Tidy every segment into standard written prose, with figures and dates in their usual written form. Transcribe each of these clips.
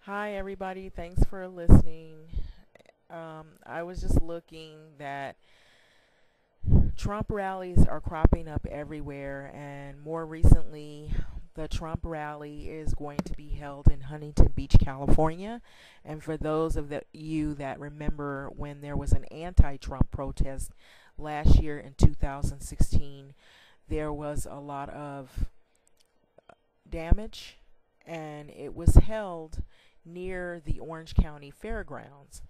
Hi, everybody. Thanks for listening. I was just looking that Trump rallies are cropping up everywhere, and more recently, the Trump rally is going to be held in Huntington Beach, California. And for those of you that remember when there was an anti Trump protest last year in 2016, there was a lot of damage, and it was held near the Orange County Fairgrounds.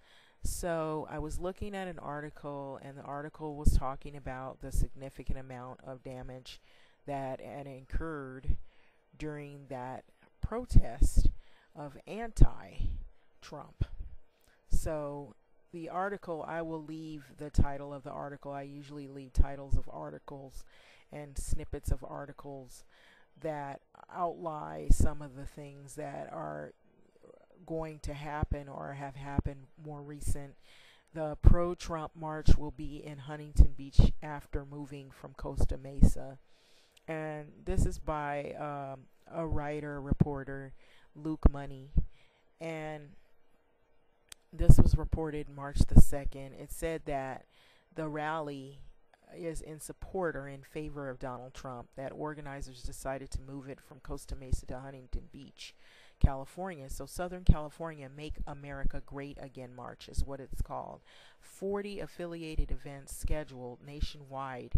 So I was looking at an article, and the article was talking about the significant amount of damage that had incurred during that protest of anti Trump. So the article, I will leave the title of the article. I usually leave titles of articles and snippets of articles that outline some of the things that are going to happen or have happened more recent. The pro-Trump march will be in Huntington Beach after moving from Costa Mesa. And this is by a writer, reporter, Luke Money. And this was reported March the 2nd. It said that the rally is in support or in favor of Donald Trump, that organizers decided to move it from Costa Mesa to Huntington Beach, California. So Southern California Make America Great Again March is what it's called. 40 affiliated events scheduled nationwide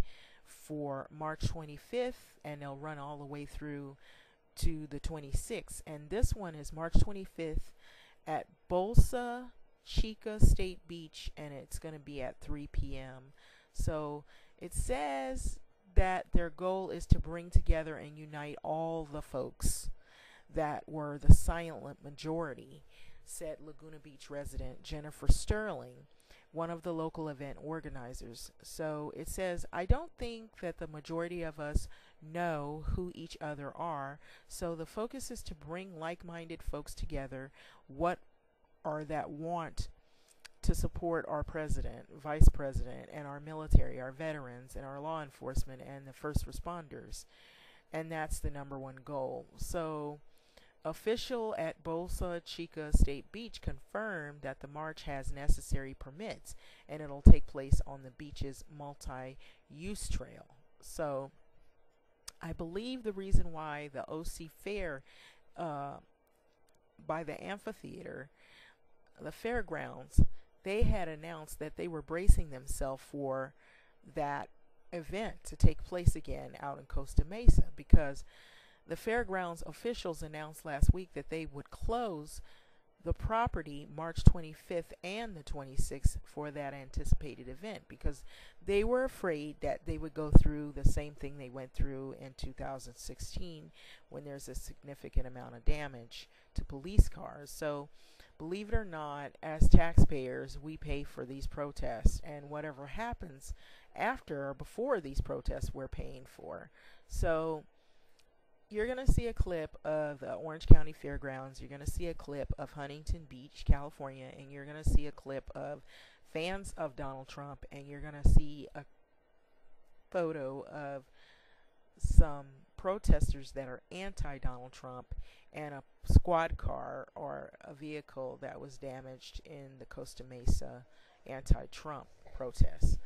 for March 25th, and they'll run all the way through to the 26th. And this one is March 25th at Bolsa Chica State Beach, and it's going to be at 3 p.m. So it says that their goal is to bring together and unite all the folks that were the silent majority, said Laguna Beach resident Jennifer Sterling, one of the local event organizers. So it says, I don't think that the majority of us know who each other are, so the focus is to bring like-minded folks together, what are that want to support our president, vice president, and our military, our veterans, and our law enforcement, and the first responders. And that's the number one goal. So official at Bolsa Chica State Beach confirmed that the march has necessary permits, and it'll take place on the beach's multi-use trail. So I believe the reason why the OC Fair by the amphitheater, the fairgrounds, they had announced that they were bracing themselves for that event to take place again out in Costa Mesa, because the fairgrounds officials announced last week that they would close the property March 25th and the 26th for that anticipated event, because they were afraid that they would go through the same thing they went through in 2016 when there's a significant amount of damage to police cars. So believe it or not, as taxpayers, we pay for these protests, and whatever happens after or before these protests, we're paying for. So you're going to see a clip of the Orange County Fairgrounds, you're going to see a clip of Huntington Beach, California, and you're going to see a clip of fans of Donald Trump, and you're going to see a photo of some protesters that are anti-Donald Trump, and a squad car or a vehicle that was damaged in the Costa Mesa anti-Trump protests.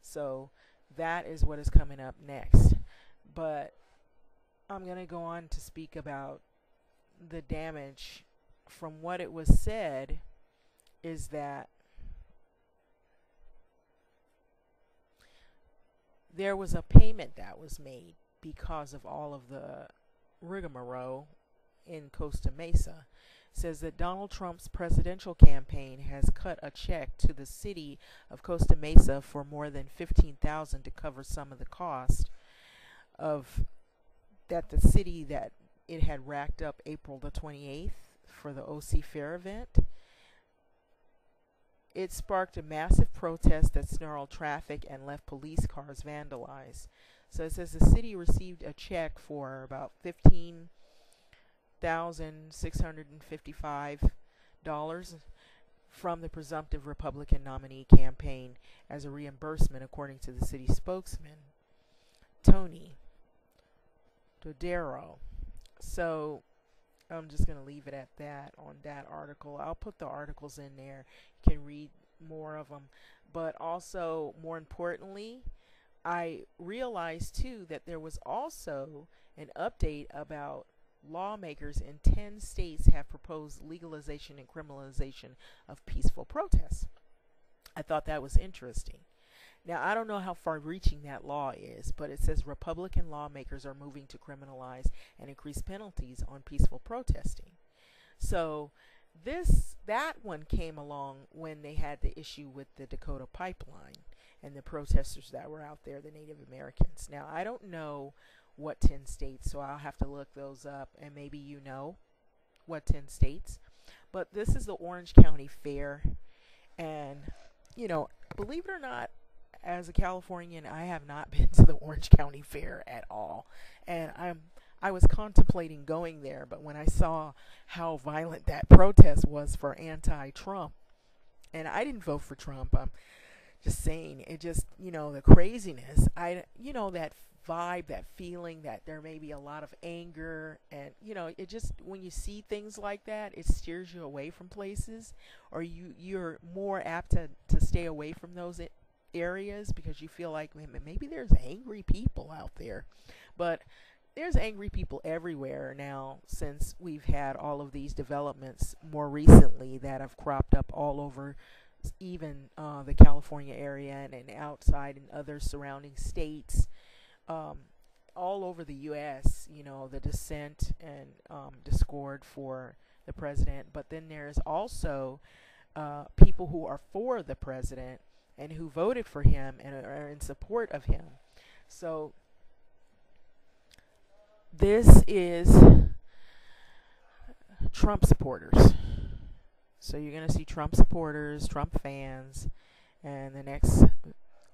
So that is what is coming up next. But I'm going to go on to speak about the damage. From what it was said is that there was a payment that was made because of all of the rigmarole in Costa Mesa. It says that Donald Trump's presidential campaign has cut a check to the city of Costa Mesa for more than $15,000 to cover some of the cost of that the city that it had racked up April the 28th for the OC Fair event. It sparked a massive protest that snarled traffic and left police cars vandalized. So it says the city received a check for about $15,655 from the presumptive Republican nominee campaign as a reimbursement, according to the city spokesman, Tony Dodero. So I'm just going to leave it at that on that article. I'll put the articles in there. You can read more of them. But also, more importantly, I realized too that there was also an update about lawmakers in 10 states have proposed legalization and criminalization of peaceful protests. I thought that was interesting. Now, I don't know how far reaching that law is, but it says Republican lawmakers are moving to criminalize and increase penalties on peaceful protesting. So, that one came along when they had the issue with the Dakota pipeline and the protesters that were out there, the Native Americans. Now, I don't know what 10 states, so I'll have to look those up, and maybe you know what 10 states. But this is the Orange County Fair, and, believe it or not, as a Californian, I have not been to the Orange County Fair at all, and I was contemplating going there, but when I saw how violent that protest was for anti-Trump, and I didn't vote for Trump, I'm just saying, it just, the craziness, that vibe, that feeling that there may be a lot of anger, and, it just, when you see things like that, it steers you away from places, or you're more apt to stay away from those areas because you feel like maybe there's angry people out there. But there's angry people everywhere now, since we've had all of these developments more recently that have cropped up all over, even the California area and outside in other surrounding states, all over the U.S., the dissent and discord for the president. But then there's also people who are for the president and who voted for him and are in support of him. So this is Trump supporters. So you're going to see Trump supporters, Trump fans, and the next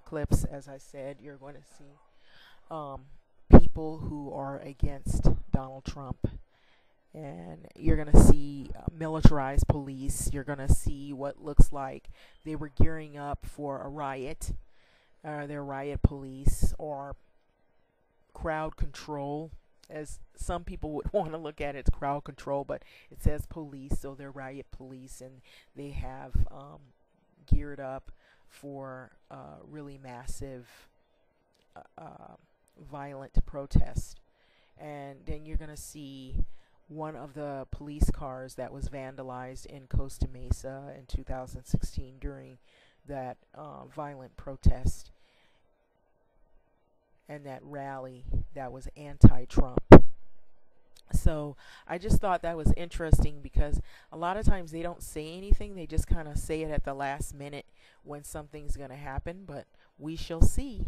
clips, as I said, you're going to see people who are against Donald Trump. And you're going to see militarized police. You're going to see what looks like they were gearing up for a riot. Their riot police, or crowd control, as some people would want to look at it. It's crowd control, but it says police, so they're riot police, and they have geared up for really massive violent protest. And then you're going to see one of the police cars that was vandalized in Costa Mesa in 2016 during that violent protest and that rally that was anti-Trump. So I just thought that was interesting because a lot of times they don't say anything. They just kind of say it at the last minute when something's going to happen, but we shall see.